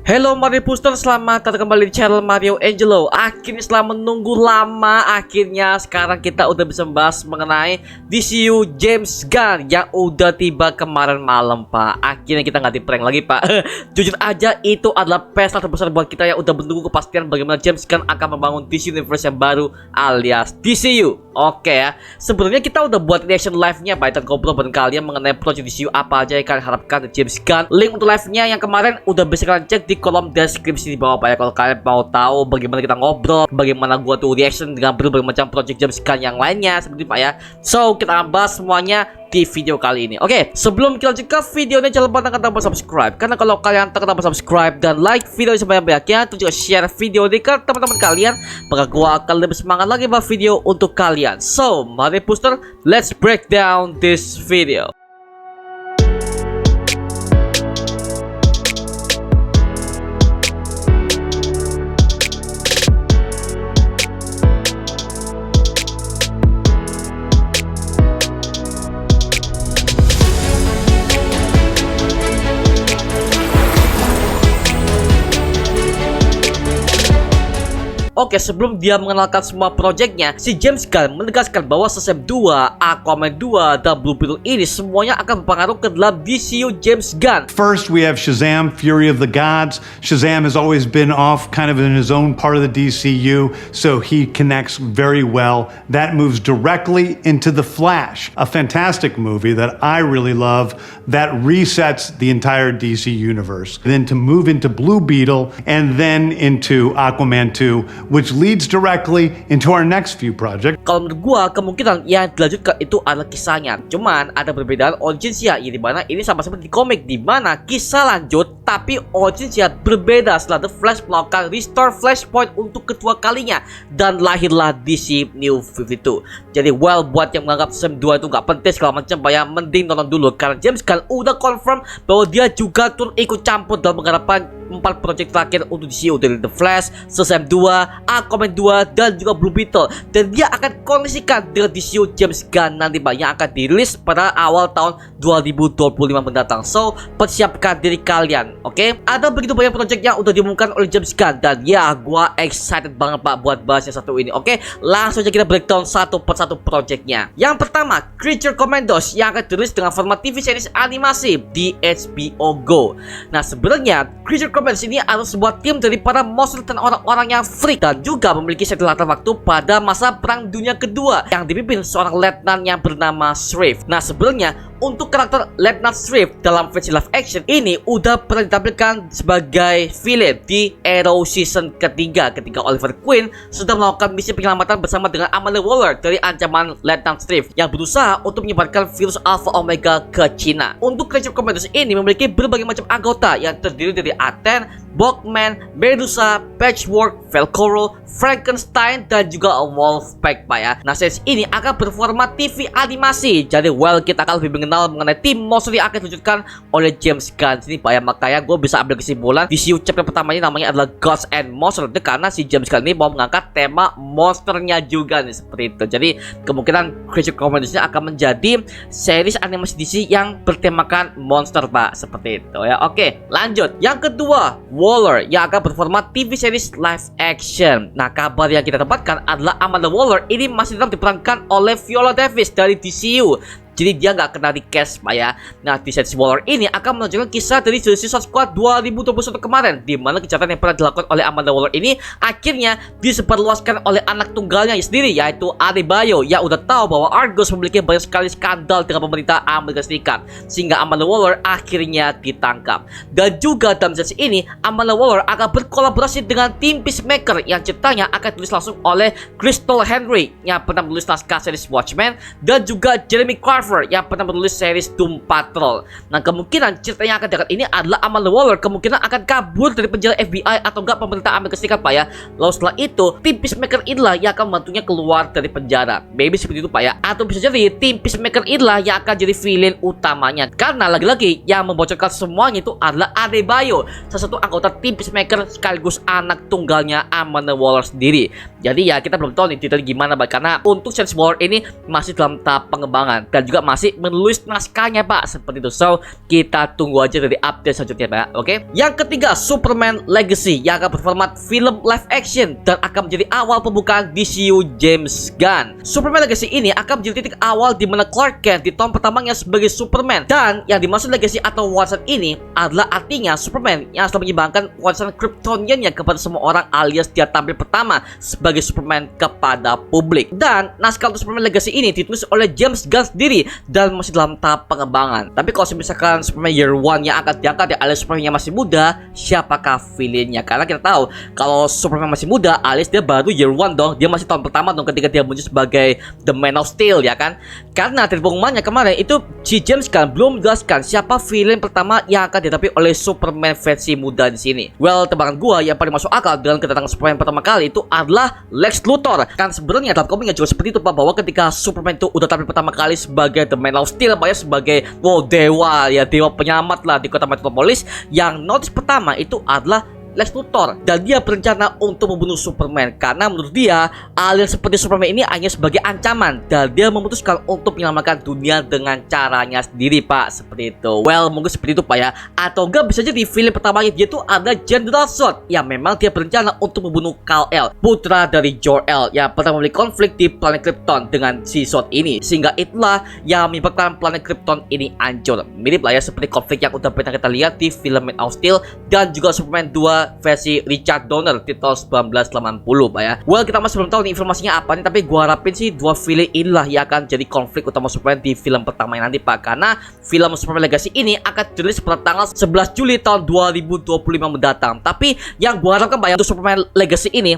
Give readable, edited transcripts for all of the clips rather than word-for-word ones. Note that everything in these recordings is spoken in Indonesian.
Halo Mario Booster, selamat datang kembali di channel Mario Angelo. Akhirnya setelah menunggu lama, akhirnya sekarang kita udah bisa membahas mengenai DCU James Gunn yang udah tiba kemarin malam, Pak. Akhirnya kita nggak di prank lagi, Pak. Jujur aja, itu adalah pesta terbesar buat kita yang udah menunggu kepastian bagaimana James Gunn akan membangun DC Universe yang baru alias DCU. Oke ya, sebenarnya kita udah buat reaction live-nya, Pak, dan ngobrol bareng kalian mengenai project DCU apa aja yang kalian harapkan dari James Gunn. Link untuk live-nya yang kemarin udah bisa kalian cek di kolom deskripsi di bawah, Pak ya. Kalau kalian mau tahu bagaimana kita ngobrol, bagaimana gua tuh reaction dengan berbagai macam project James Gunn yang lainnya, seperti itu, Pak ya. So, kita akan bahas semuanya di video kali ini. Oke, sebelum kita lanjut ke videonya, jangan lupa tekan tombol subscribe. Karena kalau kalian tekan tombol subscribe dan like video ini sebanyak-banyaknya, terus juga share video ini ke teman-teman kalian, maka gua akan lebih semangat lagi buat video untuk kalian. So, mari Booster, let's break down this video. Oke, sebelum dia mengenalkan semua projectnya, si James Gunn menegaskan bahwa Shazam 2, Aquaman 2, dan Blue Beetle ini semuanya akan berpengaruh ke dalam DCU James Gunn. First, we have Shazam, Fury of the Gods. Shazam has always been off kind of in his own part of the DCU, so he connects very well. That moves directly into The Flash, a fantastic movie that I really love that resets the entire DC universe. Then to move into Blue Beetle and then into Aquaman 2, which leads directly into our next few projects. Kalau menurut gua, kemungkinan yang dilanjutkan itu adalah kisahnya. Cuman ada perbedaan originnya, ya, di mana ini sama seperti di komik, di mana kisah lanjut tapi originnya berbeda setelah The Flash melakukan restore Flashpoint untuk kedua kalinya dan lahirlah DC New 52. Jadi well, buat yang menganggap Shazam 2 itu nggak penting segala macam, ya mending nonton dulu karena James Gunn udah confirm bahwa dia juga turut ikut campur dalam penggarapan 4 project terakhir untuk DCU, dari The Flash, Shazam 2, Aquaman 2, dan juga Blue Beetle. Dan dia akan kondisikan dengan DCU James Gunn nanti, Pak, yang akan dirilis pada awal tahun 2025 mendatang. So, persiapkan diri kalian, oke? Ada begitu banyak project yang udah diumumkan oleh James Gunn, dan ya, gua excited banget, Pak, buat bahas yang satu ini, oke? Langsung aja kita breakdown satu persatu projectnya. Yang pertama, Creature Commandos yang akan dirilis dengan format TV series animasi di HBO Go. Nah, sebenarnya Creature Commandos ini adalah sebuah tim dari para monster dan orang-orang yang freak dan juga memiliki setting latar waktu pada masa Perang Dunia Kedua yang dipimpin seorang letnan yang bernama Shrift. Nah, sebenarnya untuk karakter Letnan Shrift dalam versi live action ini udah pernah ditampilkan sebagai villain di Arrow season ketiga ketika Oliver Queen sedang melakukan misi penyelamatan bersama dengan Amanda Waller dari ancaman Letnan Shrift yang berusaha untuk menyebarkan virus Alpha Omega ke China. Untuk Creature Commandos ini memiliki berbagai macam anggota yang terdiri dari Aten, Bogman, Medusa, Patchwork, Velcoro, Frankenstein, dan juga Wolfpack, Pak ya. Nah, series ini akan berformat TV animasi. Jadi well, kita akan lebih mengenal mengenai tim monster yang akan diwujudkan oleh James Gunn ini, Pak ya. Makanya gue bisa ambil kesimpulan DCU chapter pertama ini namanya adalah Gods and Monsters, karena si James Gunn ini mau mengangkat tema monsternya juga nih, seperti itu. Jadi kemungkinan Creature Commandos ini akan menjadi series animasi DC yang bertemakan monster, Pak, seperti itu ya. Oke, lanjut. Yang kedua, Waller yang akan berformat TV series live action. Nah, kabar yang kita dapatkan adalah Amanda Waller ini masih tetap diperankan oleh Viola Davis dari DCU. Jadi dia nggak kena di cast, Pak ya. Nah, di series Waller ini akan menunjukkan kisah dari Suicide Squad 2021 kemarin, di mana kejahatan yang pernah dilakukan oleh Amanda Waller ini akhirnya disebarluaskan oleh anak tunggalnya sendiri, yaitu Adebayo, yang udah tahu bahwa Argus memiliki banyak sekali skandal dengan pemerintah Amerika Serikat, sehingga Amanda Waller akhirnya ditangkap. Dan juga dalam series ini Amanda Waller akan berkolaborasi dengan tim Peacemaker yang ceritanya akan ditulis langsung oleh Crystal Henry yang pernah menulis naskah series Watchmen, dan juga Jeremy Carver yang pernah menulis series Doom Patrol. Nah, kemungkinan cerita yang akan dekat ini adalah Amanda Waller kemungkinan akan kabur dari penjara FBI atau enggak pemerintah Amerika Serikat, Pak ya. Lalu setelah itu tim Peacemaker inilah yang akan membantunya keluar dari penjara. Maybe seperti itu, Pak ya. Atau bisa jadi tim Peacemaker inilah yang akan jadi villain utamanya, karena lagi-lagi yang membocorkan semuanya itu adalah Adebayo, salah satu anggota tim Peacemaker sekaligus anak tunggalnya Amanda Waller sendiri. Jadi ya kita belum tahu nih detail gimana, Pak, karena untuk series Waller ini masih dalam tahap pengembangan. Dan juga juga masih menulis naskahnya Pak, seperti itu. So kita tunggu aja dari update selanjutnya Pak. Oke. Yang ketiga, Superman Legacy yang akan berformat film live action dan akan menjadi awal pembukaan DCU James Gunn. Superman Legacy ini akan menjadi titik awal di mana Clark Kent di tahun pertamanya sebagai Superman, dan yang dimaksud Legacy atau warisan ini adalah artinya Superman yang sudah menyumbangkan warisan Kryptoniannya kepada semua orang, alias dia tampil pertama sebagai Superman kepada publik. Dan naskah untuk Superman Legacy ini ditulis oleh James Gunn sendiri dan masih dalam tahap pengembangan. Tapi kalau misalkan Superman Year One yang akan diangkat ya alias Superman yang masih muda, siapakah villainnya? Karena kita tahu kalau Superman masih muda alias dia baru Year One dong, dia masih tahun pertama dong ketika dia muncul sebagai The Man of Steel ya kan. Karena dari pengumumannya kemarin itu si James Gunn belum menjelaskan siapa villain pertama yang akan dihadapi oleh Superman versi muda di sini. Well, tebakan gua yang paling masuk akal dengan kedatangan Superman pertama kali itu adalah Lex Luthor. Kan sebenarnya dalam komiknya juga seperti itu Pak, bahwa ketika Superman itu udah tampil pertama kali sebagai The Man of Steel, Pak ya, sebagai dewa ya, dewa penyelamat lah di kota Metropolis, yang notice pertama itu adalah Lex Luthor, dan dia berencana untuk membunuh Superman karena menurut dia alien seperti Superman ini hanya sebagai ancaman, dan dia memutuskan untuk menyelamatkan dunia dengan caranya sendiri Pak, seperti itu. Well, mungkin seperti itu Pak ya, atau enggak bisa jadi film pertamanya dia itu ada General Zod yang memang dia berencana untuk membunuh Kal-El, putra dari Jor-El yang pernah memiliki konflik di planet Krypton dengan si Zod ini, sehingga itulah yang menyebabkan planet Krypton ini hancur. Mirip lah ya seperti konflik yang udah pernah kita lihat di film Man of Steel dan juga Superman 2 versi Richard Donner di tahun 1980 Pak ya. Well, kita masih belum tahu nih informasinya apa nih, tapi gua harapin sih dua villain inilah yang akan jadi konflik utama Superman di film pertama nanti Pak, karena film Superman Legacy ini akan dirilis pada tanggal 11 Juli tahun 2025 mendatang. Tapi yang gua harapkan Pak ya untuk Superman Legacy ini,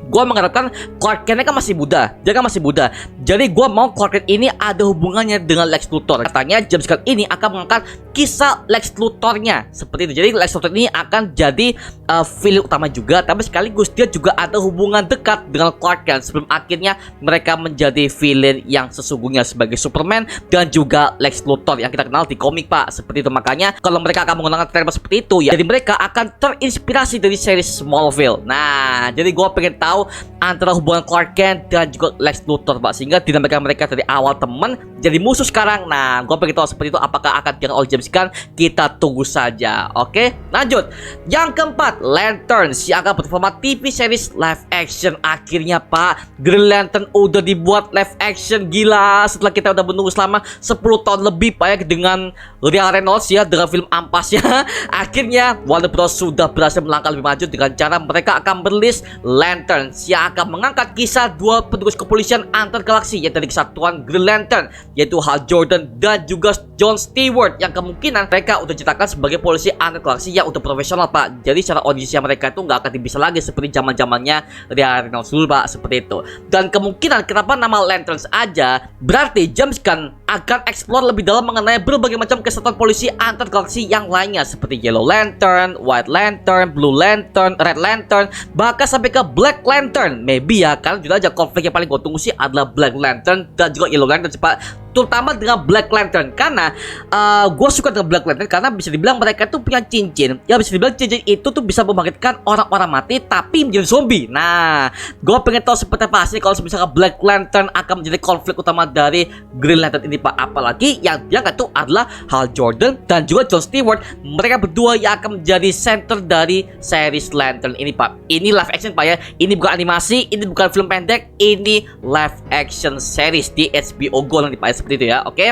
gue mengharapkan Clark Kent kan masih muda, dia kan masih muda. Jadi gue mau Clark Kent ini ada hubungannya dengan Lex Luthor. Katanya James Gunn ini akan mengangkat kisah Lex Luthornya seperti itu. Jadi Lex Luthor ini akan jadi villain utama juga, tapi sekaligus dia juga ada hubungan dekat dengan Clark Kent sebelum akhirnya mereka menjadi villain yang sesungguhnya sebagai Superman dan juga Lex Luthor yang kita kenal di komik Pak, seperti itu. Makanya kalau mereka akan menggunakan term seperti itu ya, jadi mereka akan terinspirasi dari series Smallville. Nah, jadi gue pengen tahu antara hubungan Clark Kent dan juga Lex Luthor Pak, sehingga dinamika mereka dari awal teman jadi musuh sekarang. Nah, gue pengen tahu seperti itu apakah akan diangkat oleh James Gunn, kita tunggu saja. Oke, lanjut. Yang keempat, Lanterns yang akan berformat TV series live action. Akhirnya Pak, Green Lantern udah dibuat live action. Gila, setelah kita udah menunggu selama 10 tahun lebih Pak ya, dengan Ryan Reynolds ya, dengan film ampasnya. Akhirnya Warner Bros sudah berhasil melangkah lebih maju dengan cara mereka akan merilis Lantern yang akan mengangkat kisah dua petugas kepolisian antar galaksi yang dari kesatuan Green Lantern, yaitu Hal Jordan dan juga John Stewart, yang kemungkinan mereka udah diceritakan sebagai polisi antar galaksi yang udah profesional Pak. Jadi secara audisi mereka itu nggak akan bisa lagi seperti zaman-zamannya Ryan Reynolds dulu Pak, seperti itu. Dan kemungkinan kenapa nama Lanterns aja, berarti James Gunn akan explore lebih dalam mengenai berbagai macam kesatuan polisi antar galaksi yang lainnya seperti Yellow Lantern, White Lantern, Blue Lantern, Red Lantern, bahkan sampai ke Black Lantern. Maybe ya, karena juga aja konflik yang paling gue tunggu sih adalah Black Lantern dan juga Yellow Lantern Pak. Terutama dengan Black Lantern, karena gue suka dengan Black Lantern karena bisa dibilang mereka tuh punya cincin. Ya bisa dibilang cincin itu tuh bisa membangkitkan orang-orang mati tapi menjadi zombie. Nah, gue pengen tahu seperti apa sih kalau misalkan Black Lantern akan menjadi konflik utama dari Green Lantern ini Pak. Apalagi yang dia tuh adalah Hal Jordan dan juga John Stewart. Mereka berdua yang akan menjadi center dari series Lantern ini Pak. Ini live action Pak ya. Ini bukan animasi, ini bukan film pendek, ini live action series di HBO Go nanti Pak ya. Seperti itu ya, oke.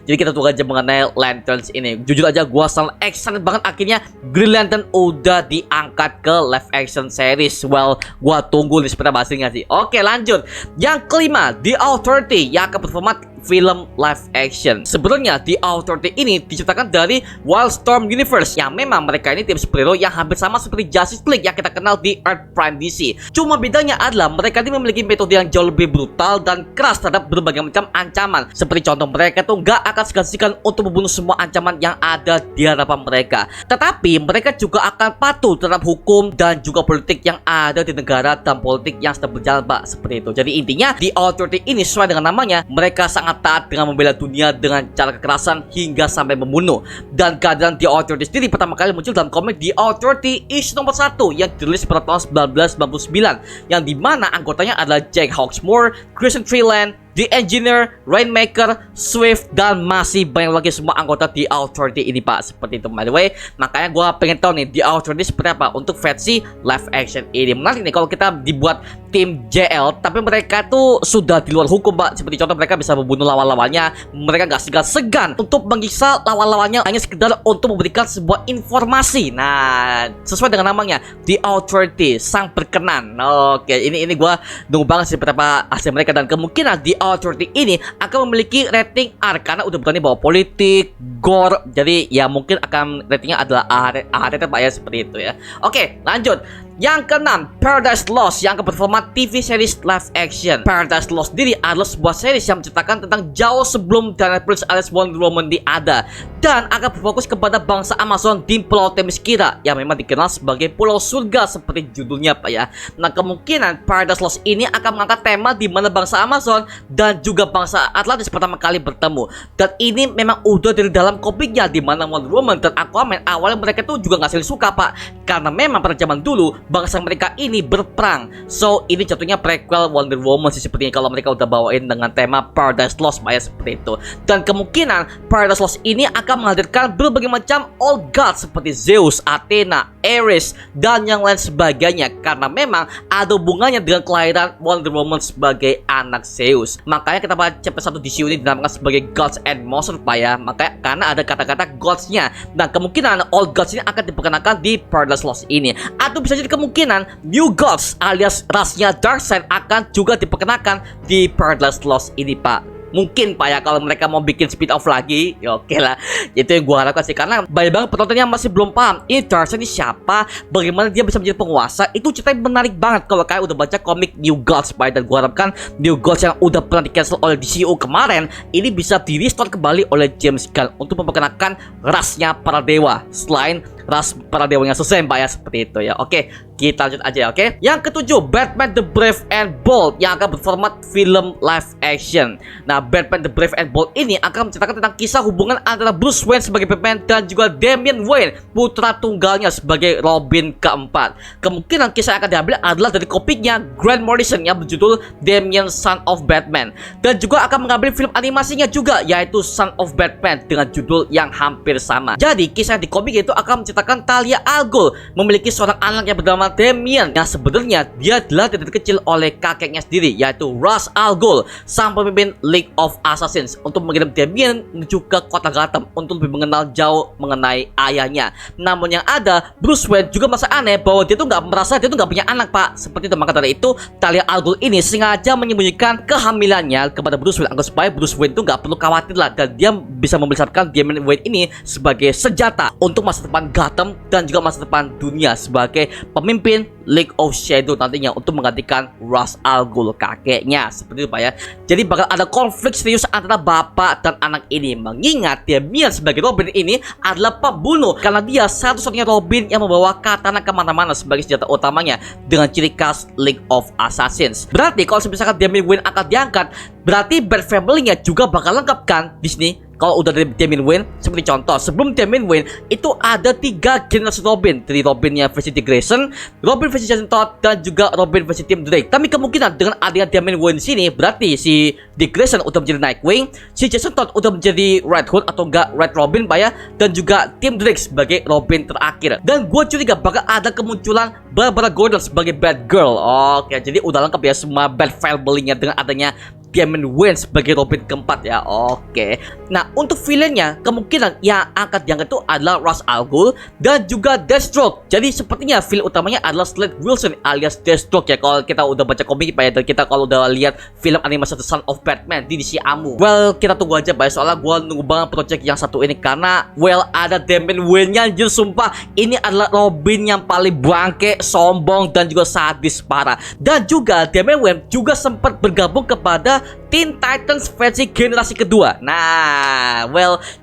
Jadi kita tunggu aja mengenai Lanterns ini. Jujur aja gue sangat excited banget akhirnya Green Lantern udah diangkat ke live action series. Well, gue tunggu nih seperti apa hasilnya sih. Oke, lanjut. Yang kelima, The Authority yang akan berformat film live action. Sebenarnya The Authority ini diceritakan dari Wildstorm Universe, yang memang mereka ini tim superhero yang hampir sama seperti Justice League yang kita kenal di Earth Prime DC. Cuma bedanya adalah mereka ini memiliki metode yang jauh lebih brutal dan keras terhadap berbagai macam ancaman. Seperti contoh, mereka tuh nggak akan segan-segan untuk membunuh semua ancaman yang ada di hadapan mereka. Tetapi mereka juga akan patuh terhadap hukum dan juga politik yang ada di negara dan politik yang sedang berjalan Pak, seperti itu. Jadi intinya The Authority ini sesuai dengan namanya, mereka sangat taat dengan membela dunia dengan cara kekerasan hingga sampai membunuh. Dan kehadiran The Authority sendiri pertama kali muncul dalam komik The Authority issue nomor 1 yang dirilis pada tahun 1999, yang dimana anggotanya adalah Jake Hawksmoor, Christian Freeland, The Engineer, Rainmaker, Swift, dan masih banyak lagi semua anggota The Authority ini Pak. Seperti itu by the way. Makanya gue pengen tahu nih The Authority seperti apa untuk versi live action ini. Menarik nih kalau kita dibuat tim JL tapi mereka tuh sudah di luar hukum Pak. Seperti contoh mereka bisa membunuh lawan-lawannya. Mereka gak segan-segan untuk mengiksa lawan-lawannya hanya sekedar untuk memberikan sebuah informasi. Nah, sesuai dengan namanya The Authority, sang berkenan. Oke, ini gue nunggu banget sih berapa hasil mereka. Dan kemungkinan The Authority ini akan memiliki rating R karena udah berani bawa politik, gore. Jadi ya mungkin akan ratingnya adalah R Pak ya, seperti itu ya. Oke, lanjut. Yang keenam, Paradise Lost yang akan berformat TV series live action. Paradise Lost sendiri adalah sebuah series yang menceritakan tentang jauh sebelum Diana Prince alias Wonder Woman ada, dan akan berfokus kepada bangsa Amazon di Pulau Themyscira yang memang dikenal sebagai Pulau Surga seperti judulnya Pak ya. Nah, kemungkinan Paradise Lost ini akan mengangkat tema di mana bangsa Amazon dan juga bangsa Atlantis pertama kali bertemu. Dan ini memang udah dari dalam komiknya, di mana Wonder Woman dan Aquaman awalnya mereka tuh juga nggak saling suka Pak, karena memang pada zaman dulu bangsa mereka ini berperang. So ini jatuhnya prequel Wonder Woman sih sepertinya kalau mereka udah bawain dengan tema Paradise Lost Pak ya, seperti itu. Dan kemungkinan Paradise Lost ini akan menghadirkan berbagai macam old gods seperti Zeus, Athena, Ares, dan yang lain sebagainya, karena memang ada hubungannya dengan kelahiran Wonder Woman sebagai anak Zeus. Makanya kita baca chapter 1 DCU ini dinamakan sebagai Gods and Monsters Pak ya. Makanya karena ada kata-kata godsnya. Dan kemungkinan old gods ini akan diperkenalkan di Paradise Lost ini. Atau bisa jadi kemungkinan new gods alias rasnya Darkseid akan juga diperkenalkan di Paradise Lost ini Pak. Mungkin Pak ya kalau mereka mau bikin spin off lagi, ya oke lah. Itu yang gue harapkan sih, karena banyak banget penontonnya masih belum paham ini Darkseid ini siapa, bagaimana dia bisa menjadi penguasa. Itu ceritanya menarik banget kalau kalian udah baca komik New Gods Pak. Dan gue harapkan New Gods yang udah pernah di cancel oleh DCU kemarin ini bisa di restore kembali oleh James Gunn untuk memperkenalkan rasnya para dewa selain ras para dewanya Shazam Pak ya, seperti itu ya. Oke, kita lanjut aja ya. Oke, yang ketujuh, Batman the Brave and Bold yang akan berformat film live action. Nah, Batman the Brave and Bold ini akan menceritakan tentang kisah hubungan antara Bruce Wayne sebagai Batman dan juga Damian Wayne, putra tunggalnya, sebagai Robin keempat. Kemungkinan kisah yang akan diambil adalah dari komiknya Grant Morrison yang berjudul Damian Son of Batman, dan juga akan mengambil film animasinya juga yaitu Son of Batman dengan judul yang hampir sama. Jadi kisah di komik itu akan menceritakan Talia al Ghul memiliki seorang anak yang bernama Damian, yang sebenarnya dia adalah dari kecil oleh kakeknya sendiri yaitu Ra's al Ghul, sang pemimpin League of Assassins, untuk mengirim Damian menuju ke kota Gotham untuk lebih mengenal jauh mengenai ayahnya. Namun yang ada, Bruce Wayne juga merasa aneh bahwa dia tuh merasa dia tuh nggak punya anak Pak, seperti itu. Maka dari itu Talia al Ghul ini sengaja menyembunyikan kehamilannya kepada Bruce Wayne agar supaya Bruce Wayne tuh nggak perlu khawatir lah, dan dia bisa membesarkan Damian Wayne ini sebagai senjata untuk masa depan Gotham dan juga masa depan dunia sebagai pemimpin League of Shadow nantinya untuk menggantikan Ra's al Ghul kakeknya, seperti itu Pak ya. Jadi bakal ada konflik serius antara bapak dan anak ini, mengingat Damian sebagai Robin ini adalah pembunuh karena dia satu-satunya Robin yang membawa katana kemana-mana sebagai senjata utamanya dengan ciri khas League of Assassins. Berarti kalau misalkan Damian Wayne akan diangkat, berarti Bat Family-nya juga bakal lengkap kan di sini. Kalau udah dari Damian Wayne, seperti contoh sebelum Damian Wayne itu ada 3 generasi Robin, dari Robinnya versi Dick Grayson, Robin versi Jason Todd, dan juga Robin versi Tim Drake. Tapi kemungkinan dengan adanya Damian Wayne sini, berarti si Dick Grayson udah menjadi Nightwing, si Jason Todd udah menjadi Red Hood atau enggak Red Robin Pak ya, dan juga Tim Drake sebagai Robin terakhir. Dan gue curiga bakal ada kemunculan Barbara Gordon sebagai Batgirl. Oke, jadi udah lengkap ya semua Bat Family-nya dengan adanya Damian Wayne sebagai Robin keempat ya. Oke. Nah, untuk villainnya kemungkinan yang akan diangkat itu adalah Ra's al Ghul dan juga Deathstroke. Jadi sepertinya villain utamanya adalah Slade Wilson alias Deathstroke ya, kalau kita udah baca komik Pak ya, dan kita kalau udah lihat film animasi The Son of Batman di DC AMU. Well, kita tunggu aja Pak ya, soalnya gue nunggu banget project yang satu ini karena ada Damian Wayne-nya anjir, sumpah ini adalah Robin yang paling bangke, sombong, dan juga sadis parah. Dan juga Damian Wayne juga sempat bergabung kepada Teen Titans versi generasi kedua. Nah,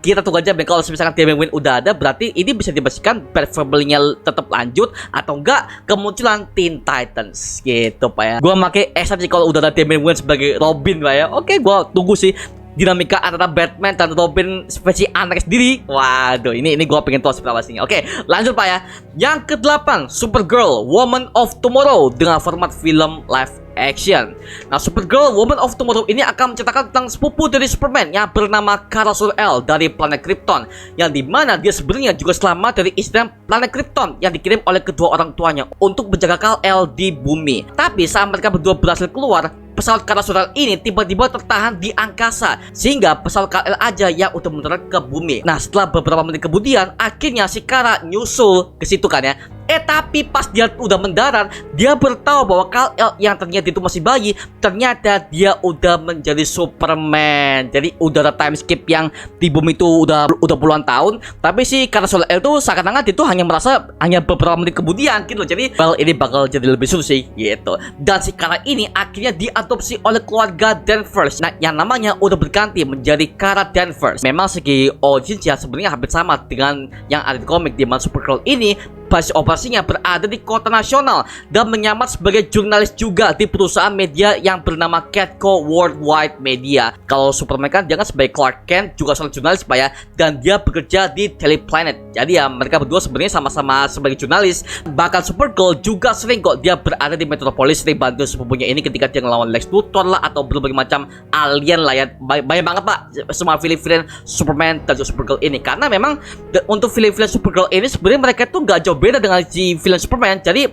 kita tunggu aja. Kalau misalkan Damian Wayne udah ada, berarti ini bisa dipastikan Bat Family-nya tetap lanjut atau enggak kemunculan Teen Titans gitu Pak ya. Gua pakai S aja kalau udah ada Damian Wayne sebagai Robin Pak ya. Oke, gua tunggu sih dinamika antara Batman dan Robin versi anak sendiri. Waduh, ini gua pengen tahu seperti apa sih. Oke, lanjut Pak ya. Yang ke-8, Supergirl, Woman of Tomorrow dengan format film live action. Nah, Supergirl Woman of Tomorrow ini akan menceritakan tentang sepupu dari Superman yang bernama Kara Zor-El dari planet Krypton, yang dimana dia sebenarnya juga selamat dari insiden planet Krypton yang dikirim oleh kedua orang tuanya untuk menjaga Kal-El di bumi. Tapi saat mereka berdua berhasil keluar, pesawat Kara Zor-El ini tiba-tiba tertahan di angkasa, sehingga pesawat Kal-El aja yang udah mendarat ke bumi. Nah, setelah beberapa menit kemudian, akhirnya si Kara nyusul ke situ kan ya. Tapi pas dia udah mendarat, dia bertahu bahwa Kal-El yang ternyata itu masih bayi, ternyata dia udah menjadi Superman. Jadi udah ada time skip yang di bumi itu udah puluhan tahun, tapi si Kara Zor-El itu seakan-akan itu hanya merasa hanya beberapa menit kemudian gitu loh. Jadi ini bakal jadi lebih seru sih gitu. Dan si Kara ini akhirnya diadopsi oleh keluarga Danvers. Nah, yang namanya udah berganti menjadi Kara Danvers. Memang segi originnya sebenarnya hampir sama dengan yang ada di komik, di mana Supergirl ini base operasinya berada di kota nasional dan menyamar sebagai jurnalis juga di perusahaan media yang bernama Catco Worldwide Media. Kalau Superman kan dia kan sebagai Clark Kent juga seorang jurnalis Pak ya, dan dia bekerja di Daily Planet. Jadi ya mereka berdua sebenarnya sama-sama sebagai jurnalis. Bahkan Supergirl juga sering kok dia berada di Metropolis, sering bantu sepupunya ini ketika dia ngelawan Lex Luthor lah atau berbagai macam alien lah ya. Banyak banget Pak semua villain Superman dan Supergirl ini, karena memang untuk villain Supergirl ini sebenarnya mereka tuh gak jauh beda dengan si villain Superman. Jadi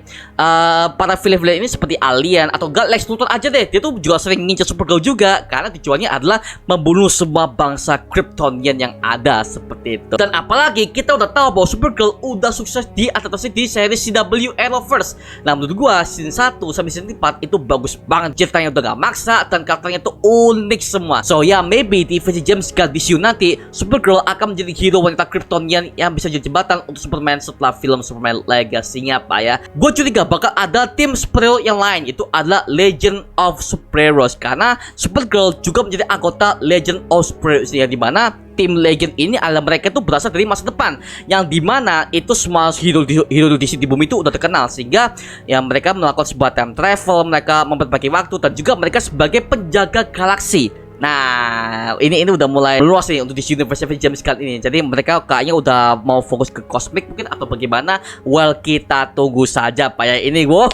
para villain ini seperti Alien atau enggak Lex Luthor aja deh, dia tuh juga sering ngincar Supergirl juga, karena tujuannya adalah membunuh semua bangsa Kryptonian yang ada seperti itu. Dan apalagi kita udah tahu bahwa Supergirl udah sukses diadaptasi di seri CW Arrowverse. Nah, menurut gua season 1 sampai season 4 itu bagus banget, ceritanya udah gak maksa dan karakternya tuh unik semua. So ya, maybe di versi James Gunn di DCU nanti Supergirl akan menjadi hero wanita Kryptonian yang bisa jadi jembatan untuk Superman setelah film Superman Legacy-nya Pak ya. Gue curiga bakal ada tim superhero yang lain, itu adalah Legion of Superheroes, karena Supergirl juga menjadi anggota Legion of Superheroes ya, dimana tim Legion ini adalah mereka itu berasal dari masa depan, yang dimana itu semua hero di bumi itu udah terkenal, sehingga ya mereka melakukan sebuah time travel, mereka memperbaiki waktu, dan juga mereka sebagai penjaga galaksi. Nah, ini udah mulai meluas nih untuk di universe James Gunn ini. Jadi mereka kayaknya udah mau fokus ke kosmik mungkin atau bagaimana. Well, kita tunggu saja Pak ya. Ini wow,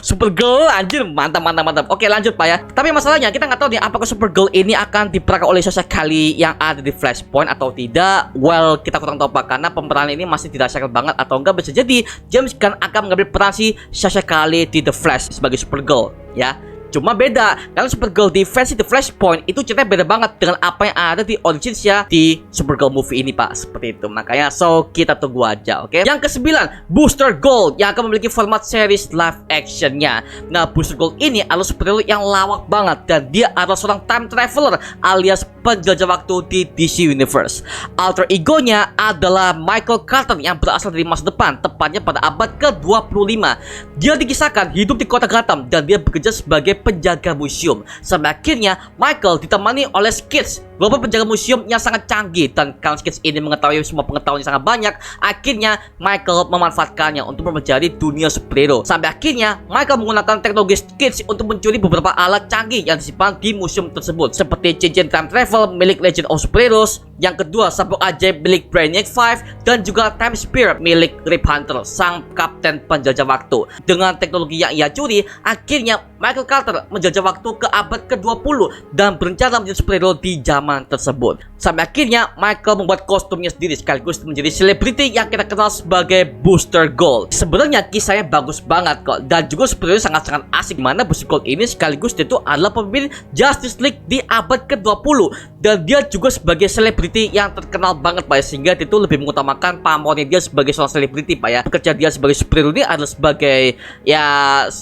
Supergirl anjir, mantap. Oke, lanjut Pak ya. Tapi masalahnya kita nggak tahu nih apakah Supergirl ini akan diperankan oleh Sasha Calle yang ada di Flashpoint atau tidak. Well, kita kurang tahu Pak, karena pemeran ini masih dirahasiakan banget, atau enggak bisa jadi James Gunn akan mengambil peran si Sasha Calle di The Flash sebagai Supergirl ya. Cuma beda, karena Supergirl di versi The Flashpoint itu ceritanya beda banget dengan apa yang ada di originsnya di Supergirl movie ini Pak, seperti itu. Makanya so kita tunggu aja, oke? Yang ke-9, Booster Gold yang akan memiliki format series live actionnya. Nah, Booster Gold ini adalah superhero yang lawak banget, dan dia adalah seorang time traveler alias penjelajah waktu di DC Universe. Alter egonya adalah Michael Carter yang berasal dari masa depan, tepatnya pada abad ke-25. Dia dikisahkan hidup di kota Gotham dan dia bekerja sebagai penjaga museum. Sampai akhirnya Michael ditemani oleh Skids, beberapa penjaga museum yang sangat canggih, dan karena Skids ini mengetahui semua pengetahuan yang sangat banyak, akhirnya Michael memanfaatkannya untuk mempelajari dunia superhero. Sampai akhirnya Michael menggunakan teknologi Skids untuk mencuri beberapa alat canggih yang disimpan di museum tersebut, seperti cincin time travel milik Legion of Superheroes, yang kedua sabuk ajaib milik Brainiac 5, dan juga Time Spear milik Rip Hunter, sang kapten penjajah waktu. Dengan teknologi yang ia curi, akhirnya Michael Carter menjajah waktu ke abad ke-20 dan berencana menjadi superhero di zaman tersebut. Sampai akhirnya Michael membuat kostumnya sendiri sekaligus menjadi selebriti yang kita kenal sebagai Booster Gold. Sebenarnya kisahnya bagus banget kok, dan juga superhero sangat-sangat asik, mana Booster Gold ini sekaligus dia itu adalah pemimpin Justice League di abad ke-20, dan dia juga sebagai selebriti yang terkenal banget Pak ya, sehingga dia itu lebih mengutamakan pamornya dia sebagai seorang selebriti Pak ya. Pekerjaan dia sebagai superhero ini adalah sebagai ya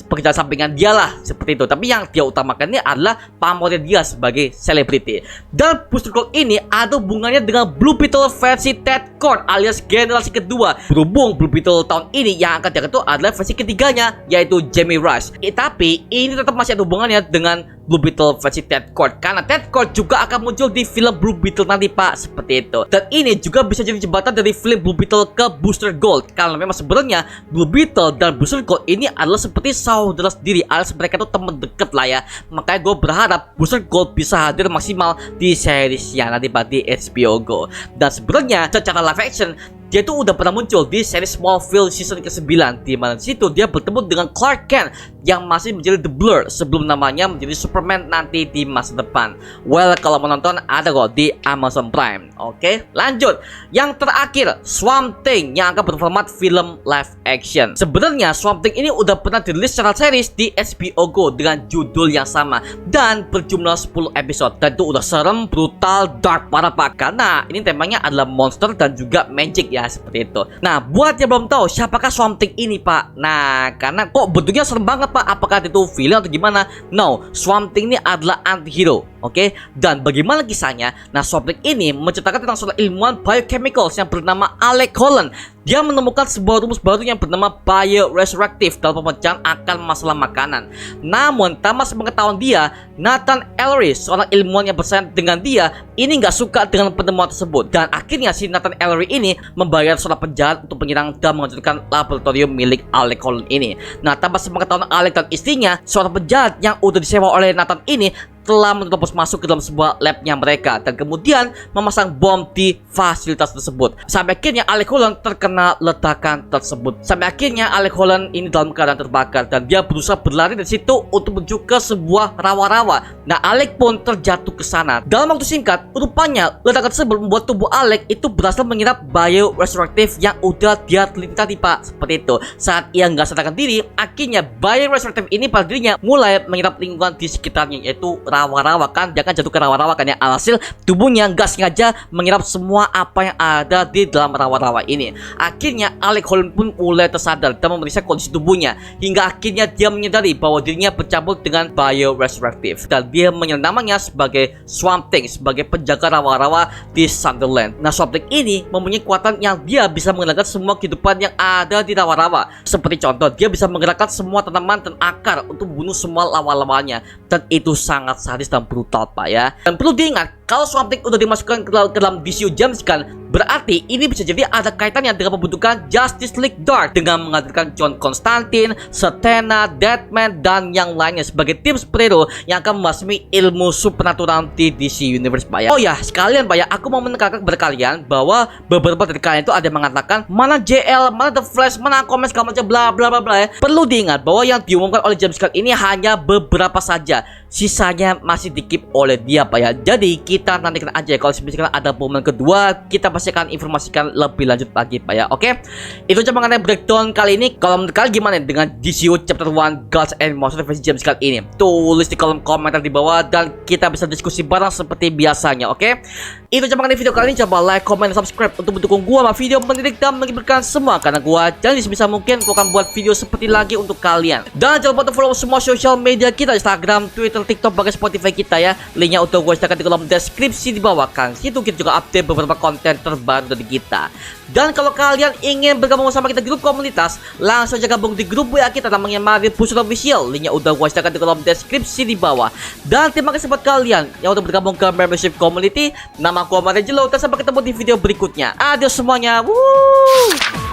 pekerjaan sampingan dia lah, seperti itu. Tapi yang dia utamakan ini adalah pamornya dia sebagai selebriti. Dan Booster Gold ini ada hubungannya dengan Blue Beetle versi Ted Kord alias generasi kedua. Berhubung Blue Beetle tahun ini yang akan diangkat itu adalah versi ketiganya, yaitu Jamie Rush. Tapi ini tetap masih ada hubungannya dengan Blue Beetle versi Ted Kord, karena Ted Kord juga akan muncul di film Blue Beetle nanti Pak, seperti itu. Dan ini juga bisa jadi jembatan dari film Blue Beetle ke Booster Gold, karena memang sebenarnya Blue Beetle dan Booster Gold ini adalah seperti saudara sendiri, alias mereka itu teman deket lah ya. Makanya gue berharap Booster Gold bisa hadir maksimal di seriesnya nanti Pak di HBO Go. Dan sebenarnya secara live action dia tuh udah pernah muncul di seri Smallville season ke-9, di mana situ dia bertemu dengan Clark Kent yang masih menjadi The Blur sebelum namanya menjadi Superman nanti di masa depan. Well, kalau mau nonton ada kok di Amazon Prime. Oke, lanjut. Yang terakhir, Swamp Thing yang akan berformat film live action. Sebenarnya Swamp Thing ini udah pernah dirilis secara series di HBO Go dengan judul yang sama dan berjumlah 10 episode. Dan itu udah serem, brutal, dark parah pak. Karena ini temanya adalah monster dan juga magic ya, seperti itu. Nah, buat yang belum tahu siapakah Swamp Thing ini pak. Nah, karena kok bentuknya serem banget pak. Apakah itu villain atau gimana? No, Swamp Thing ini adalah anti-hero. Oke, dan bagaimana kisahnya? Nah, Swamp Thing ini menceritakan tentang seorang ilmuwan biochemicals yang bernama Alec Holland. Dia menemukan sebuah rumus baru yang bernama bioresurrective dalam pemecahan akar masalah makanan. Namun, tanpa sepengetahuan dia, Nathan Ellery, seorang ilmuwan yang bersaing dengan dia, ini nggak suka dengan penemuan tersebut. Dan akhirnya si Nathan Ellery ini membayar seorang penjahat untuk menyerang dan menghancurkan laboratorium milik Alec Holland ini. Nah, tanpa sepengetahuan Alec dan istrinya, seorang penjahat yang udah disewa oleh Nathan ini telah menerobos masuk ke dalam sebuah labnya mereka dan kemudian memasang bom di fasilitas tersebut. Sampai akhirnya Alec Holland terkena ledakan tersebut. Sampai akhirnya Alec Holland ini dalam keadaan terbakar dan dia berusaha berlari dari situ untuk menuju ke sebuah rawa-rawa. Nah, Alec pun terjatuh ke sana. Dalam waktu singkat, rupanya ledakan tersebut membuat tubuh Alec itu berhasil menyerap bioresurrective yang udah dia teliti tadi pak. Seperti itu. Saat ia nggak sadarkan diri, akhirnya bioresurrective ini pada dirinya mulai menyerap lingkungan di sekitarnya, yaitu rawa-rawa kan, dia kan jatuh ke rawa-rawa kan ya. Alhasil tubuhnya nggak sengaja menyerap semua apa yang ada di dalam rawa-rawa ini. Akhirnya Alec Holland pun mulai tersadar dan memeriksa kondisi tubuhnya hingga akhirnya dia menyadari bahwa dirinya bercampur dengan bioresurrective dan dia menyebut namanya sebagai Swamp Thing, sebagai penjaga rawa-rawa di Sunderland. Nah, Swamp Thing ini mempunyai kekuatan yang dia bisa mengendalikan semua kehidupan yang ada di rawa-rawa. Seperti contoh, dia bisa menggerakkan semua tanaman dan akar untuk membunuh semua lawan-lawannya, dan itu sangat sadis dan brutal pak ya. Dan perlu diingat, kalau Swamp Thing udah dimasukkan ke dalam DCU James Gunn, berarti ini bisa jadi ada kaitannya dengan pembentukan Justice League Dark dengan menghadirkan John Constantine, Zatanna, Deadman, dan yang lainnya sebagai tim superhero yang akan membasmi ilmu supernatural di DC Universe pak ya. Oh ya, sekalian pak ya, aku mau menekankan kepada kalian bahwa beberapa dari kalian itu ada yang mengatakan mana JL, mana The Flash, mana Aquaman segala macam bla bla bla bla ya. Perlu diingat bahwa yang diumumkan oleh James Gunn ini hanya beberapa saja. Sisanya masih dikip oleh dia pak ya. Jadi kita nantikan aja kalau misalkan ada momen kedua, kita pasti akan informasikan lebih lanjut lagi pak ya. Oke, itu cuma mengenai breakdown kali ini. Kalau menurut kalian gimana dengan DCU Chapter 1 Gods and Monsters versi James Gunn ini? Tulis di kolom komentar di bawah dan kita bisa diskusi bareng seperti biasanya. Oke, itu cuma mengenai video kali ini. Coba like, comment, dan subscribe untuk mendukung gua sama video mendidik dan mengibarkan semua, karena gua jangan sebisa mungkin gua akan buat video seperti lagi untuk kalian. Dan jangan lupa untuk follow semua sosial media kita, Instagram, Twitter, TikTok, bahkan Spotify kita ya. Linknya udah gue sertakan di kolom deskripsi di bawah kan. Situ kita juga update beberapa konten terbaru dari kita. Dan kalau kalian ingin bergabung sama kita di grup komunitas, langsung aja gabung di grup WA kita namanya Marvel Pusat Official. Linknya udah gue sertakan di kolom deskripsi di bawah. Dan terima kasih buat kalian yang udah bergabung ke membership community. Nama aku Omar Angelo dan sampai ketemu di video berikutnya. Adios semuanya. Woo!